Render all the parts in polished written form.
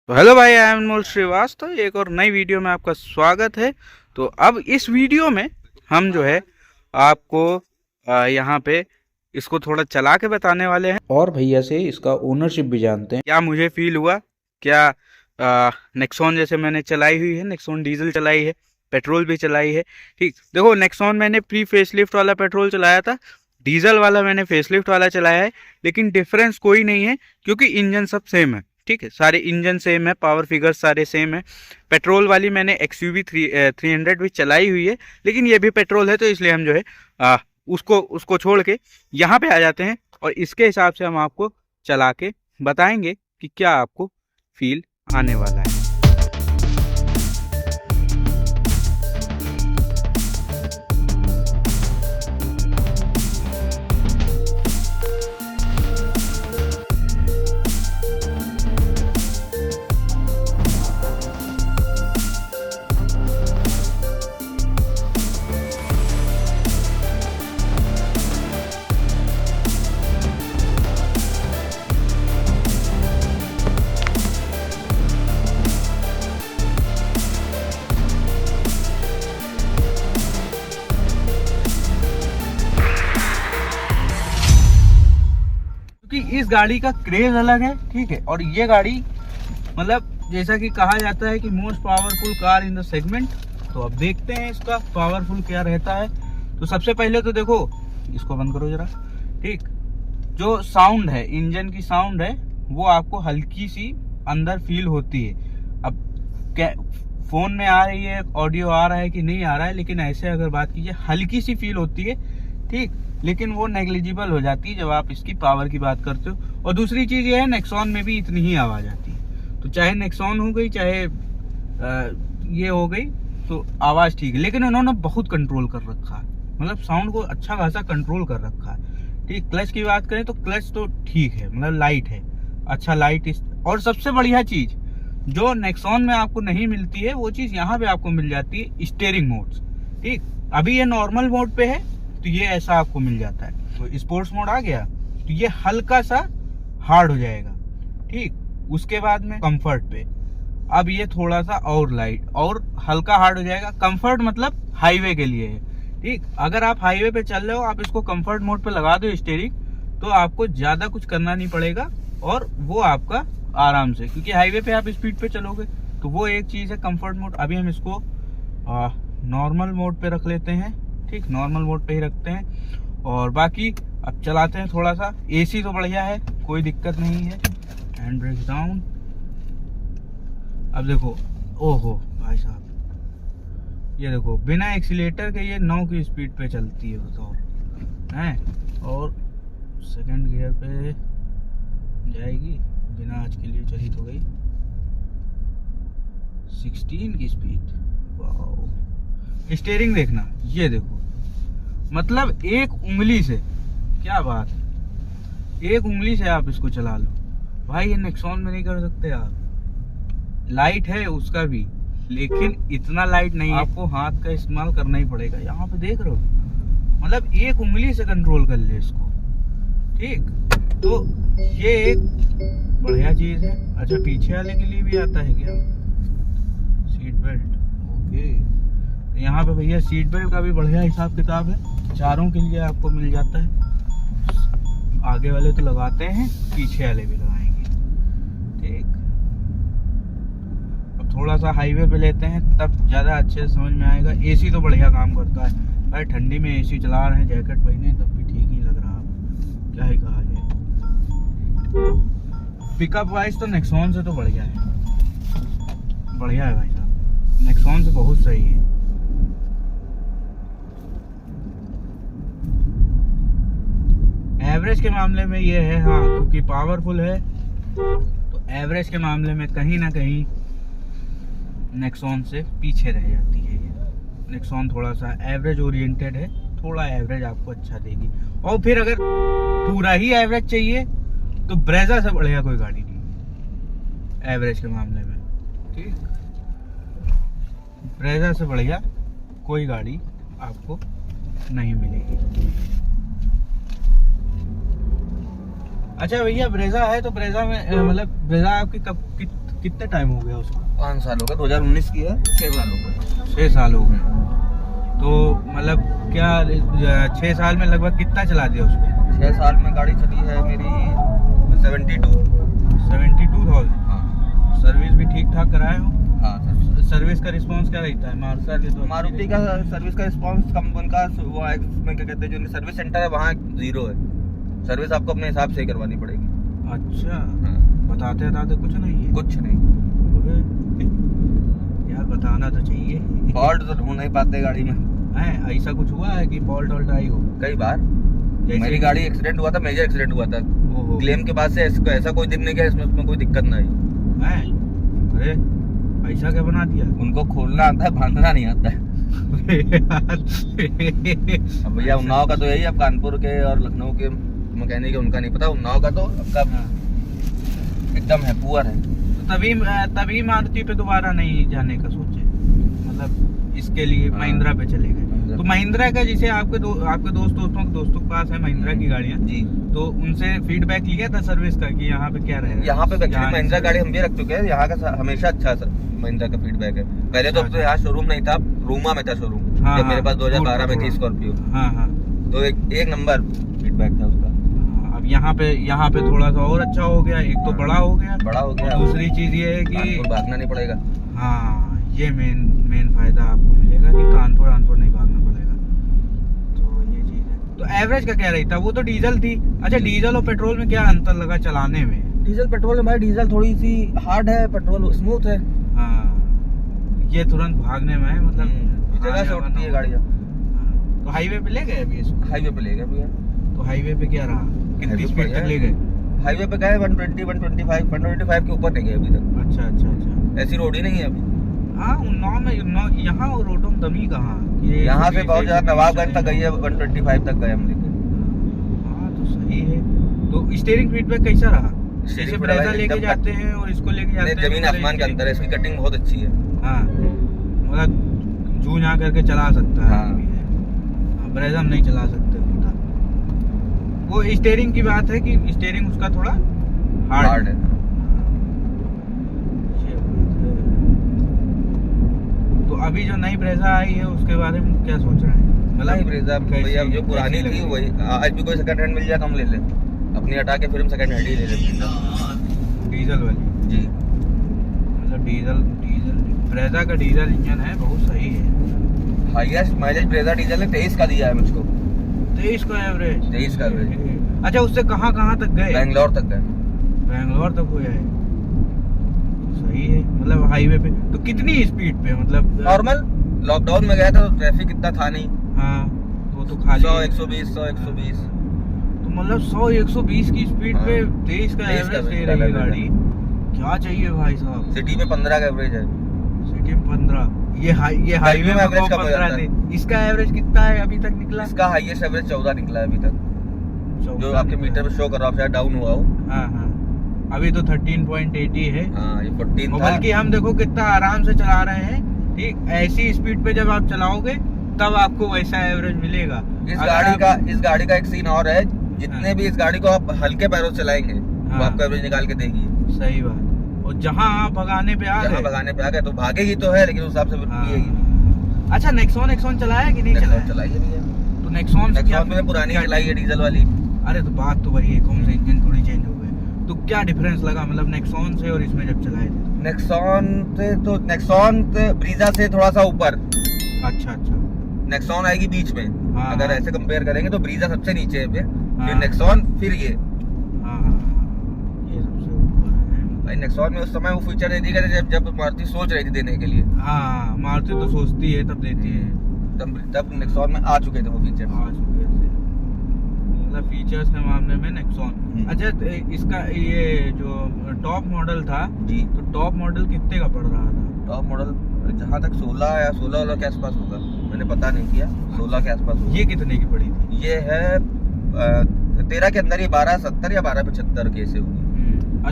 तो हेलो भाई, I am अनमोल श्रीवास्तव। एक और नई वीडियो में आपका स्वागत है। तो अब इस वीडियो में हम जो है आपको यहाँ पे इसको थोड़ा चला के बताने वाले हैं और भैया से इसका ओनरशिप भी जानते हैं। क्या मुझे फील हुआ, क्या नेक्सॉन जैसे मैंने चलाई हुई है, नेक्सॉन डीजल चलाई है, पेट्रोल भी चलाई है। ठीक, देखो नेक्सॉन मैंने प्री फेसलिफ्ट वाला पेट्रोल चलाया था, डीजल वाला मैंने फेसलिफ्ट वाला चलाया है, लेकिन डिफरेंस कोई नहीं है क्योंकि इंजन सब सेम है। ठीक है, सारे इंजन सेम है, पावर फिगर सारे सेम है। पेट्रोल वाली मैंने XUV 300 भी चलाई हुई है, लेकिन ये भी पेट्रोल है, तो इसलिए हम जो है उसको छोड़ के यहाँ पे आ जाते हैं और इसके हिसाब से हम आपको चला के बताएंगे कि क्या आपको फील आने वाला है। क्योंकि इस गाड़ी का क्रेज अलग है, ठीक है, और ये गाड़ी मतलब जैसा कि कहा जाता है कि most powerful car in the segment. तो अब देखते हैं इसका पावरफुल क्या रहता है। तो सबसे पहले तो देखो, इसको बंद करो जरा। ठीक, जो साउंड है, इंजन की साउंड है, वो आपको हल्की सी अंदर फील होती है। अब फोन में आ रही है, ऑडियो आ रहा है कि नहीं आ रहा है, लेकिन ऐसे अगर बात कीजिए हल्की सी फील होती है। ठीक, लेकिन वो नेग्लिजिबल हो जाती है जब आप इसकी पावर की बात करते हो। और दूसरी चीज ये है, नेक्सॉन में भी इतनी ही आवाज आती है। तो चाहे नेक्सॉन हो गई, चाहे ये हो गई, तो आवाज ठीक है, लेकिन उन्होंने बहुत कंट्रोल कर रखा है, मतलब साउंड को अच्छा खासा कंट्रोल कर रखा है। ठीक, क्लच की बात करें तो क्लच तो ठीक है, मतलब लाइट है, अच्छा लाइट। और सबसे बढ़िया चीज जो नेक्सॉन में आपको नहीं मिलती है, वो चीज यहाँ पे आपको मिल जाती है, स्टीयरिंग मोड्स। ठीक, अभी ये नॉर्मल मोड पे है, तो ये ऐसा आपको मिल जाता है। तो स्पोर्ट्स मोड आ गया तो ये हल्का सा हार्ड हो जाएगा। ठीक, उसके बाद में कंफर्ट पे अब ये थोड़ा सा और लाइट और हल्का हार्ड हो जाएगा। कंफर्ट मतलब हाईवे के लिए है। ठीक, अगर आप हाईवे पे चल रहे हो, आप इसको कंफर्ट मोड पे लगा दो स्टीयरिंग, तो आपको ज्यादा कुछ करना नहीं पड़ेगा और वो आपका आराम से, क्योंकि हाईवे पे आप स्पीड पे चलोगे, तो वो एक चीज है कंफर्ट मोड। अभी हम इसको नॉर्मल मोड पे रख लेते हैं। ठीक, नॉर्मल मोड पे ही रखते हैं और बाकी अब चलाते हैं थोड़ा सा। एसी तो बढ़िया है, कोई दिक्कत नहीं है। Hand brake down. अब देखो, ओहो भाई साहब, ये देखो बिना एक्सीलेटर के ये 9 की स्पीड पे चलती है, बताओ है। और सेकंड गियर पे जाएगी, बिना आज के लिए चली तो गई 16 की स्पीड। वाह, स्टीयरिंग देखना, ये देखो, मतलब एक उंगली से, क्या बात है, एक उंगली से आप इसको चला लो भाई। ये नेक्सॉन में नहीं कर सकते आप। लाइट है उसका भी, लेकिन इतना लाइट नहीं है, आपको हाथ का इस्तेमाल करना ही पड़ेगा। यहाँ पे देख रहे हो, मतलब एक उंगली से कंट्रोल कर ले इसको। ठीक, तो ये एक बढ़िया चीज है। अच्छा, पीछे वाले के लिए भी आता है क्या सीट बेल्ट? ओके, यहाँ पे भैया सीट बेल्ट का भी बढ़िया हिसाब किताब है, चारों के लिए आपको मिल जाता है। आगे वाले तो लगाते हैं, पीछे वाले भी लगाएंगे। ठीक, अब थोड़ा सा हाईवे पे लेते हैं, तब ज्यादा अच्छे से समझ में आएगा। एसी तो बढ़िया काम करता है भाई, ठंडी में एसी चला रहे हैं, जैकेट पहने तब भी ठीक ही लग रहा है, क्या ही कहा जाए। पिकअप वाइज तो नेक्सॉन से तो बढ़िया है, बढ़िया है भाई साहब, नेक्सॉन से बहुत सही है। एवरेज के मामले में ये है, हाँ, क्योंकि पावरफुल है, तो एवरेज के मामले में कहीं ना कहीं नेक्सॉन से पीछे रह जाती है। ये नेक्सॉन थोड़ा सा एवरेज ओरिएंटेड है, थोड़ा एवरेज आपको अच्छा देगी। और फिर अगर पूरा ही एवरेज चाहिए तो ब्रेजा से बढ़िया कोई गाड़ी नहीं एवरेज के मामले में। ठीक, ब्रेजा से बढ़िया कोई गाड़ी आपको नहीं मिलेगी। अच्छा भैया, ब्रेजा है तो ब्रेजा में मतलब ब्रेजा आपकी कितने टाइम हो गया उसको? 5 साल हो गए, 2019 की है, 6 साल हो गए। 6 साल हो गए। तो मतलब क्या 6 साल में लगभग कितना चला दिया उसको? 6 साल में गाड़ी चली है मेरी 72,000। हाँ। सर्विस भी ठीक ठाक कराए हो? हाँ सर। सर्विस का रिस्पांस क्या रहता है मारुति का सर्विस का रिस्पांस कम, उनका वो में क्या कहते हैं, जो सर्विस सेंटर है वहाँ 0 है। सर्विस आपको अपने हिसाब से ही करवानी पड़ेगी। अच्छा। हाँ। बताते कुछ नहीं है? कुछ नहीं यार, बताना तो चाहिए। फॉल्ट तो ढूंढ नहीं पाते गाड़ी में। है ऐसा कुछ हुआ है कि फॉल्ट वॉल्ट आई हो? कई बार मेरी गाड़ी एक्सीडेंट हुआ था, मेजर एक्सीडेंट हुआ था। क्लेम के बाद से ऐसा कोई दिन नहीं गया इसमें कोई दिक्कत ना आई है। अरे ऐसा क्या बना दिया? उनको खोलना आता है, बांधना नहीं आता है। अब भैया उन्नाव का तो यही, अब कानपुर के और लखनऊ के मैकेनिक है, उनका नहीं पता। उन्नाव का तो आपका एकदम है, पुअर है। तो तभी मारुति पे दोबारा नहीं जाने का सोचे, मतलब इसके लिए महिंद्रा पे चले गए। तो महिंद्रा का, जिसे आपके दोस्तों के पास है महिंद्रा की गाड़ियाँ जी, तो उनसे फीडबैक लिया था सर्विस का कि यहाँ पे क्या रहेगा? यहाँ पे महिंद्रा गाड़ी हम भी रख चुके हैं, यहाँ का हमेशा अच्छा महिंद्रा का फीडबैक है। पहले तो यहाँ शोरूम नहीं था, रूमा में था शोरूम, जब मेरे पास 2012 में थी स्कॉर्पियो। तो एक नंबर फीडबैक था उसका। अब यहाँ पे थोड़ा सा और अच्छा हो गया, एक तो बड़ा हो गया। दूसरी चीज ये है कि भागना नहीं पड़ेगा। हाँ, ये मेन फायदा आपको मिलेगा कि कानपुर नहीं भागना पड़ेगा। तो ये चीज है। तो एवरेज का क्या रहता है? वो तो डीजल थी। अच्छा, डीजल और पेट्रोल में क्या अंतर लगा चलाने में? डीजल पेट्रोल में भाई, डीजल थोड़ी सी हार्ड है, पेट्रोल स्मूथ है। हाँ, ये तुरंत भागने में है, मतलब जगह से उठती है गाड़ियाँ। तो हाईवे पे ले गए अभी इसको? हाईवे पे ले गए भैया। तो हाईवे पे क्या रहा, कितनी स्पीड तक ले गए? हाईवे पे गए 120, 125 के ऊपर नहीं गए अभी तक। अच्छा। ऐसी रोड ही नहीं है अभी। हाँ, उन्नाव में यहाँ रोडों में दमी कहाँ? यहाँ से बहुत ज्यादा नवाबगंज तक गई है, 125 तक गए हम लेके। हाँ, तो सही है। तो स्टीयरिंग फीडबैक कैसा रहा? जैसे ब्रेजा लेके जाते हैं और इसको लेके जाते हैं, जमीन आसमान के अंतर है। इसकी कटिंग बहुत अच्छी है। हाँ, मतलब जू जा करके चला सकता है। हाँ, ब्रेजा में नहीं चला सकते। वो स्टीयरिंग की बात है कि स्टीयरिंग उसका थोड़ा हार्ड है। तो अभी जो नई ब्रेजा आई है उसके बारे में क्या सोच रहे हैं? मतलब ब्रेजा भैया जो पुरानी थी वही, आज भी कोई सेकंड हैंड मिल जाए तो हम ले लें, अपनी हटा के फिर हम सेकंड हैंड ही ले लेते। डीजल वाली जी, मतलब डीजल ब्रेजा का डीजल इंजन है, बहुत सही है। हाईएस्ट माइलेज ब्रेजा डीजल ने 23 का दिया है मुझको। 23 का एवरेज? 23 का एवरेज। अच्छा, उससे कहाँ तक गए? बैंगलोर तक गए। बैंगलोर तक हुआ है, सही है। मतलब हाईवे पे तो कितनी स्पीड पे? मतलब नॉर्मल, लॉकडाउन में गया था तो ट्रैफिक इतना था नहीं। हाँ, तो खाली 100, 120, 120। तो मतलब 100, 120 की स्पीड पे 23 का एवरेज दे रही है गाड़ी। क्या चाहिए भाई साहब? सिटी में 15 का एवरेज है। सिटी में 15? ये हाईवे में एवरेज 15 थे। इसका एवरेज कितना है अभी तक निकला? इसका हाईएस्ट एवरेज 14 निकला है अभी तक, जो आपके मीटर पे शो कर रहा है, शायद डाउन हुआ हो। हाँ, अभी तो 13.80 है। हाँ, ये 14 था। बल्कि हम देखो कितना आराम से चला रहे हैं। ठीक, ऐसी स्पीड पे जब आप चलाओगे तब आपको वैसा एवरेज मिलेगा। इस गाड़ी का एक सीन और है, जितने भी इस गाड़ी को आप हल्के पैरों से चलाएंगे वो आपको एवरेज निकाल के देगी। सही बात। और जहाँ आप भगाने पे आ गए तो भागेगी तो है, लेकिन उस हिसाब से पिएगी। अच्छा, नेक्सॉन चलाया कि नहीं चलाया? चलाई है भैया। तो नेक्सॉन में पुरानी चलाई है, डीजल वाली। अरे तो बात तो वही है, कौन सा इंजन थोड़ी चेंज हो गए। तो क्या डिफरेंस लगा मतलब नेक्सॉन से और इसमें जब चलाए थे? नेक्सॉन से ब्रीजा से थोड़ा सा ऊपर। अच्छा, नेक्सॉन आएगी बीच में। हाँ, अगर ऐसे कंपेयर करेंगे तो ब्रीजा सबसे नीचे है, फिर नेक्सॉन, फिर ये। ये सबसे ऊपर है भाई। नेक्सॉन में उस समय वो फीचर दे दिया जब मारुति सोच रही थी देने के लिए। हाँ, मारुति तो सोचती है तब देती है। तब नेक्सॉन में आ चुके थे वो फीचर। मतलब फीचर्स के मामले में नेक्सॉन। अच्छा, इसका ये जो टॉप मॉडल था जी, तो टॉप मॉडल कितने का पड़ रहा था? टॉप मॉडल जहाँ तक 16 या 16 के आसपास होगा, मैंने पता नहीं किया। 16 के आसपास होगा। ये कितने की पड़ी थी? ये है 13 के अंदर, ये 1270 या 1275 के ऐसे होगी।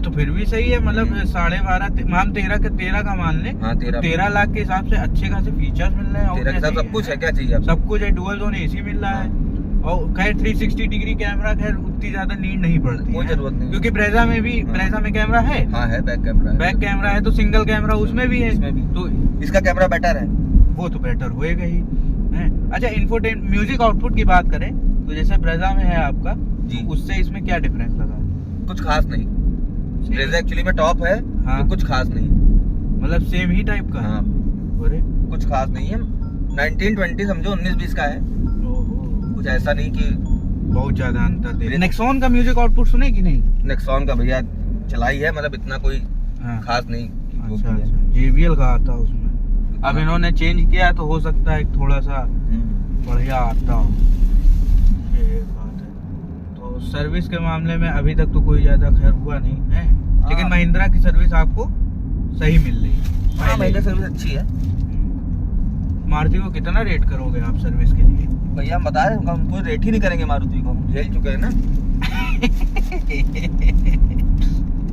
तो फिर भी सही है, मतलब 12.5 हम 13 का मान ले। हाँ, 13 लाख के हिसाब से अच्छे खासे फीचर्स मिल रहे हैं। सब कुछ है, क्या चाहिए? सब कुछ है। डुअल जोन एसी मिल रहा है और खैर 360 डिग्री कैमरा खैर उतनी ज्यादा नीड नहीं पड़ती, कोई जरूरत नहीं, क्योंकि ब्रेजा में भी ब्रेजा में कैमरा है। हाँ है, बैक कैमरा है तो सिंगल कैमरा उसमें भी है, इसमें भी। तो इसका कैमरा बेटर है, वो तो बेटर होएगा ही है। अच्छा, इन्फोटेन म्यूजिक आउटपुट की बात करें तो जैसे ब्रेजा में है आपका जी, तो उससे इसमें क्या डिफरेंस लगा? कुछ खास नहीं। ब्रेजा एक्चुअली में टॉप है, हाँ। तो कुछ खास नहीं, मतलब सेम ही टाइप का। हाँ, अरे कुछ खास नहीं है। 1920 समझो 1920 का है, कुछ ऐसा नहीं कि बहुत ज्यादा अंतर दे। नेक्सॉन का म्यूजिक आउटपुट सुने कि नहीं? नेक्सॉन का भैया चलाई है, मतलब इतना कोई खास नहीं। अच्छा, JBL का आता उसमें, अब इन्होंने चेंज किया तो हो सकता है थोड़ा सा बढ़िया आता हो, ये बात है। तो सर्विस के मामले में अभी तक तो कोई ज्यादा खैर हुआ नहीं है, लेकिन महिंद्रा की सर्विस आपको सही मिल रही है। महिंद्रा सर्विस अच्छी है। मारुति को कितना रेट करोगे आप सर्विस के लिए? भैया हम बता रहे हैं, हम कोई रेट ही नहीं करेंगे, मारुति को हम झेल चुके हैं ना।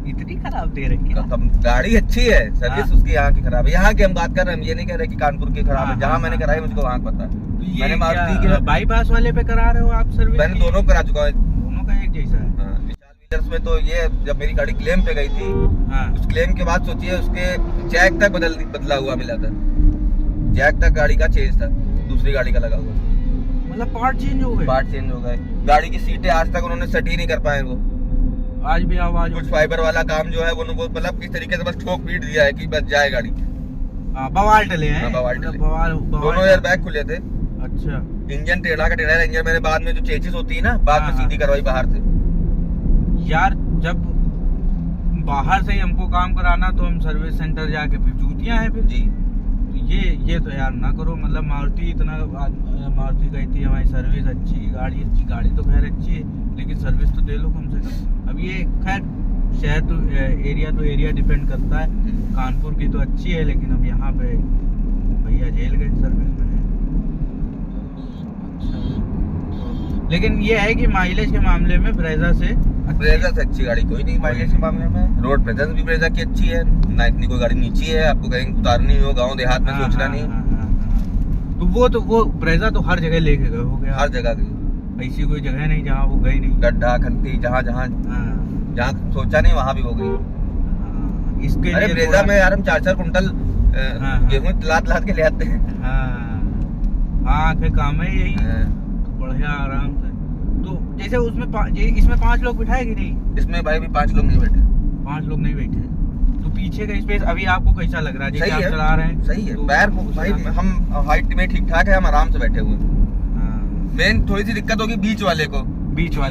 इतनी खराब दे रखी है। गाड़ी अच्छी है, सर्विस उसकी यहाँ की खराब है। यहाँ की हम बात कर रहे हैं, हम ये नहीं कह रहे कि कानपुर की खराब है। जहाँ मैंने कराई मुझको वहाँ पता है। मैंने मारुति के बाईपास वाले पे करा रहे हो आप सर्विस? मैंने दोनों करा चुका है, दोनों का एक जैसा है। विशाल व्हीलर्स में तो ये जब मेरी गाड़ी क्लेम पे गई थी, उस क्लेम के बाद सोचिए उसके जैक तक बदला हुआ मिला था, जैक तक गाड़ी का चेंज था, दूसरी गाड़ी का लगा हुआ, मतलब पार्ट चेंज हो गए। गाड़ी की सीटें आज तक उन्होंने सेट ही नहीं कर पाए। वो आज भी आवाज, कुछ फाइबर वाला काम जो है वो मतलब किस तरीके से बस ठोक पीट दिया है कि बस जाए गाड़ी। बवाल टले हैं, बवाल टले। दोनों एयर बैग खुले थे। अच्छा, इंजन टेढ़ा का टेढ़ा इंजन मैंने बाद में जो चेसिस होती है ना, बाद में सीधी करवाई बाहर से। यार जब बाहर से ही हमको काम कराना तो हम सर्विस सेंटर जाके फिर जूतियां हैं फिर जी। ये तो यार ना करो। मतलब मारुति कहती है हमारी सर्विस अच्छी, गाड़ी तो खैर अच्छी है, लेकिन सर्विस तो दे लो कम से कम। अब ये खैर शहर तो एरिया डिपेंड करता है। कानपुर की तो अच्छी है, लेकिन अब यहाँ पे भैया जेल गए सर्विस में। अच्छा, लेकिन ये है कि माइलेज के मामले में ब्रेजा से अच्छी गाड़ी कोई नहीं माइलेज के मामले में। रोड प्रेजेंस भी ब्रेजा की अच्छी है ना, इतनी कोई गाड़ी नीची है, आपको कहीं उतारनी हो गांव देहात में सोचना नहीं। तो वो ब्रेजा तो हर जगह लेके गए हो गया, हर जगह गई, ऐसी कोई जगह नहीं जहाँ वो गई नहीं। गड्ढा खत्ती जहाँ सोचा नहीं वहाँ भी हो गई। इसके अरे ब्रेजा में यार हम 4-4 कुंटल गेहूं लाद के ले आते हैं। काम है यही, बढ़िया आराम से। तो जैसे उसमें इसमें 5 लोग बिठाएगी नहीं? इसमें भाई भी 5 लोग नहीं बैठे। 5 लोग नहीं बैठे, तो पीछे का स्पेस अभी आपको कैसा लग रहा है? जैसे आप चला रहे हैं सही है, पैर भाई हम हाइट में ठीक ठाक है, हम आराम से बैठे हुए हैं। मेन थोड़ी सी दिक्कत होगी बीच वाले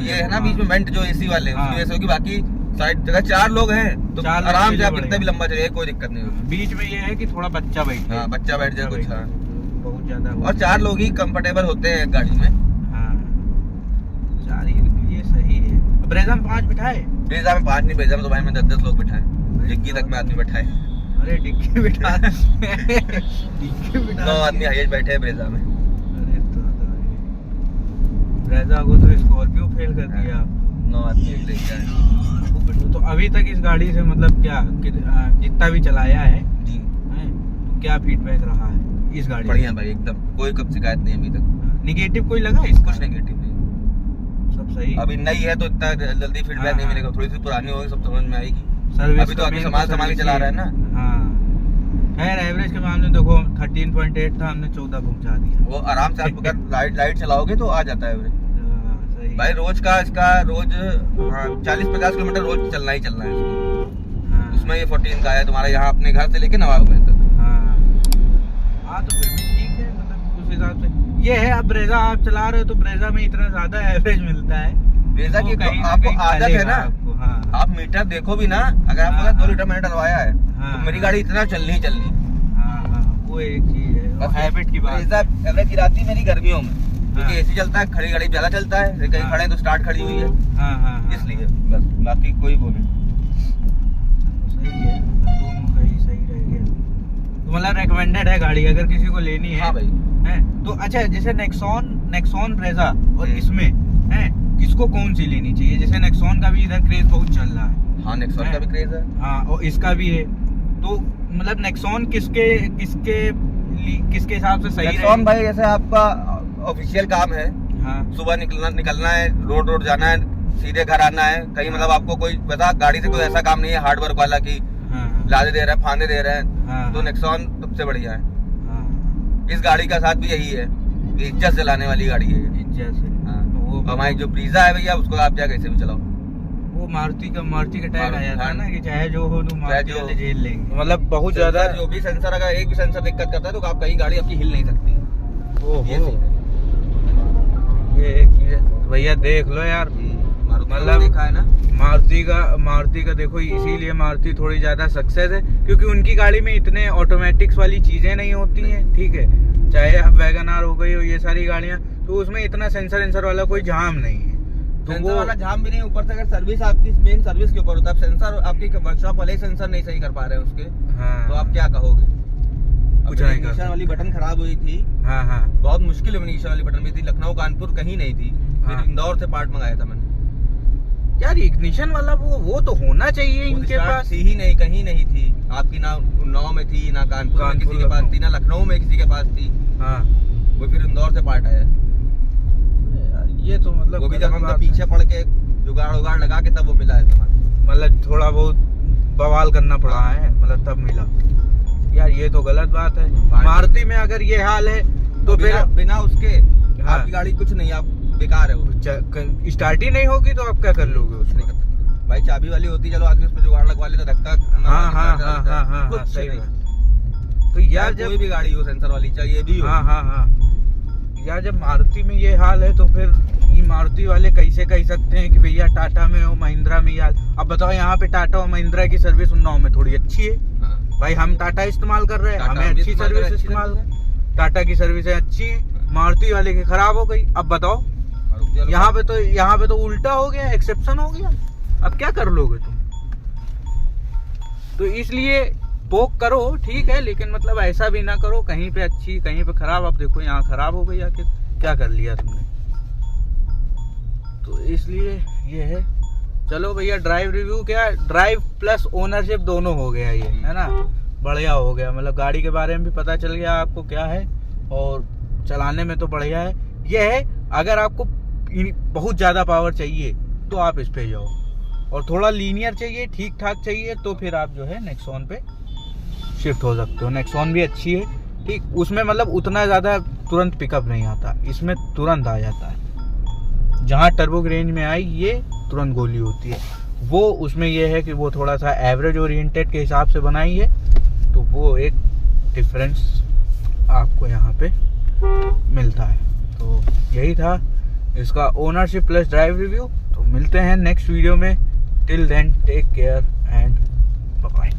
ये है ना, बीच में वेंट जो एसी वाले उसकी वजह से होगी। बाकी साइड जगह 4 लोग हैं तो आराम से आप कितना भी लंबा चले, कोई दिक्कत नहीं होगी। बीच में ये है कि थोड़ा बच्चा बैठे, बच्चा बैठ जाए कुछ, बहुत ज्यादा। और 4 लोग ही कंफर्टेबल होते हैं गाड़ी में। ये सही है। ब्रेजा में 5 बिठाए? ब्रेजा में 5 नहीं, ब्रेजा में तो भाई मैं 10-10 लोग बिठाए, डिग्गी तक में आदमी बैठाए। अरे डिग्गी बिठा 9 आदमी हाईएस्ट बैठे हैं ब्रेजा में। अरे ब्रेजा को तो स्कॉर्पियो फेल कर दिया आप। 9 आदमी लेके आए। तो अभी तक इस गाड़ी से मतलब क्या जितना भी चलाया है जी, तो क्या फीडबैक रहा है इस गाड़ी? बढ़िया भाई, एकदम कोई कब शिकायत नहीं अभी तक। निगेटिव कोई लगा इसका? कुछ नेगेटिव नहीं, सब सही। अभी नई है तो इतना जल्दी फीडबैक नहीं मिलेगा, थोड़ी सी पुरानी होगी सब समझ में आएगी। अभी तो आदमी संभाल के चला रहा है ना। खैर एवरेज के मामले में देखो 13.8 था, हमने 14 पहुंचा दिया। वो आराम से आप अगर लाइट चलाओगे तो आ जाता है एवरेज भाई। रोज का इसका 40-50 किलोमीटर रोज चलना ही चलना है इसको। उसमें ये 14 का है तुम्हारा, यहाँ अपने घर से लेके नवाबगंज तक। तो फिर भी ठीक है, मतलब उस हिसाब से ये है। अब ब्रेजा आप चला रहे हो तो ब्रेजा में इतना ज्यादा एवरेज मिलता है। ब्रेजा की आपको आदत है ना, आप मीटर देखो भी ना, अगर आपको 2 लीटर मैंने डलवाया है तो मेरी गाड़ी इतना चलनी वो एक चीज है, हैबिट की बात। ब्रेजा एवरेज गिराती मेरी गर्मियों में, क्योंकि एसी चलता है, खड़ी गाड़ी ज्यादा चलता है, कहीं खड़े तो स्टार्ट खड़ी हुई है, इसलिए बस, बाकी कोई वो नहीं। सही है, दोनों का ही सही रह गया। तो मतलब रेकमेंडेड है गाड़ी अगर किसी को लेनी है। हाँ भाई है तो। अच्छा, जैसे नेक्सॉन ब्रेजा और इसमें है किसको कौन सी लेनी चाहिए? जैसे नेक्सॉन का भी इधर क्रेज बहुत चल रहा है। हाँ, नेक्सॉन का भी क्रेज है। हाँ, और इसका भी है। तो मतलब नेक्सॉन किसके हिसाब से सही है? नेक्सॉन भाई जैसे आपका ऑफिशियल काम है हाँ। सुबह निकलना है, रोड जाना है, सीधे घर आना है। कहीं मतलब आपको कोई पता गाड़ी से कोई ऐसा काम नहीं है हार्ड वर्क वाला की लादे दे रहा है, फांदे दे रहा है, तो नेक्सॉन सबसे बढ़िया है। इस गाड़ी का साथ भी यही है कि इज्जत से लाने वाली गाड़ी है, इज्जत से। हमारी जो ब्रीजा है भैया, उसको आप क्या कैसे भी चलाओ। वो मारुति का टैग आया था ना कि चाहे जो हो तुम मारुति वाले झेल लेंगे। मतलब बहुत ज्यादा जो भी सेंसर, अगर एक भी सेंसर दिक्कत करता है तो आप कहीं गाड़ी आपकी हिल नहीं सकती। ये एक चीज है भैया, देख लो यार। मतलब देखा है ना मारुति का देखो, इसीलिए मारुति थोड़ी ज्यादा सक्सेस है क्योंकि उनकी गाड़ी में इतने ऑटोमेटिक्स वाली चीजें नहीं होती हैं। ठीक है, चाहे अब वैगन आर हो गई हो, ये सारी गाड़ियां, तो उसमें इतना सेंसर वाला कोई जाम नहीं है। तो सेंसर वाला जाम भी नहीं, ऊपर से अगर सर्विस आपकी मेन सर्विस के ऊपर होता है, सेंसर आपकी वर्कशॉप वाले सेंसर नहीं सही कर पा रहे हैं उसके, हाँ, तो आप क्या कहोगे। कुछ नहीं कर इग्निशन वाली बटन खराब हुई थी। हाँ, बहुत मुश्किल इग्निशन वाली बटन भी थी, लखनऊ कानपुर कहीं नहीं थी। फिर इंदौर से पार्ट मंगाया था मैंने। यार इग्निशन वाला वो तो होना चाहिए इनके पास। थी ही नहीं, कहीं नहीं थी आपकी, ना उन्नाव में थी, ना कानपुर में किसी के पास थी, ना लखनऊ में किसी के पास थी। हाँ, वो फिर इंदौर से पार्ट आया। ये तो मतलब वो भी जब हम पीछे पड़ के जुगाड़ लगा के तब वो मिला है तुम्हारा। मतलब थोड़ा बहुत बवाल करना पड़ा है, मतलब तब मिला। यार ये तो गलत बात है। मारुति में अगर ये हाल है तो फिर बिना उसके आपकी गाड़ी कुछ नहीं, आप बेकार है। वो स्टार्ट ही नहीं होगी तो आप क्या कर लोगे उसमें। भाई चाबी वाली होती, चलो आदमी उसमें जुगाड़ लगवा ले तो धक्का। हाँ, सही बात। तो यार जब कोई भी गाड़ी हो सेंसर वाली, चाहिए भी हो। हाँ, यार जब मारुति में ये हाल है तो फिर ये मारुति वाले कैसे कह सकते हैं कि भैया टाटा में हो, महिंद्रा में यार। अब बताओ, यहाँ पे टाटा और महिंद्रा की सर्विस उन्नाव में थोड़ी अच्छी है। भाई हम टाटा इस्तेमाल कर रहे हैं, हमें अच्छी सर्विस इस्तेमाल, टाटा की सर्विस अच्छी है, मारुति वाले की खराब हो गई। अब बताओ, यहाँ पे तो उल्टा हो गया, एक्सेप्शन हो गया। अब क्या कर लोगे तुम। तो इसलिए पोक करो, ठीक है, लेकिन मतलब ऐसा भी ना करो कहीं पे अच्छी कहीं पे खराब। अब देखो यहाँ खराब हो गई, आखिर क्या कर लिया तुमने। तो इसलिए ये है। चलो भैया, ड्राइव रिव्यू क्या, ड्राइव प्लस ओनरशिप दोनों हो गया, ये है ना, बढ़िया हो गया। मतलब गाड़ी के बारे में भी पता चल गया आपको क्या है, और चलाने में तो बढ़िया है। ये है, अगर आपको बहुत ज़्यादा पावर चाहिए तो आप इस पे जाओ, और थोड़ा लीनियर चाहिए, ठीक ठाक चाहिए, तो फिर आप जो है नेक्सॉन पे शिफ्ट हो सकते हो। नेक्सॉन भी अच्छी है, ठीक, उसमें मतलब उतना ज़्यादा तुरंत पिकअप नहीं आता, इसमें तुरंत आ जाता है। जहाँ टर्बो रेंज में आई ये तुरंत गोली होती है। वो उसमें ये है कि वो थोड़ा सा एवरेज ओरिएंटेड के हिसाब से बनाई है, तो वो एक डिफरेंस आपको यहाँ पे मिलता है। तो यही था इसका ओनरशिप प्लस ड्राइव रिव्यू। तो मिलते हैं नेक्स्ट वीडियो में। Till then take care and bye bye.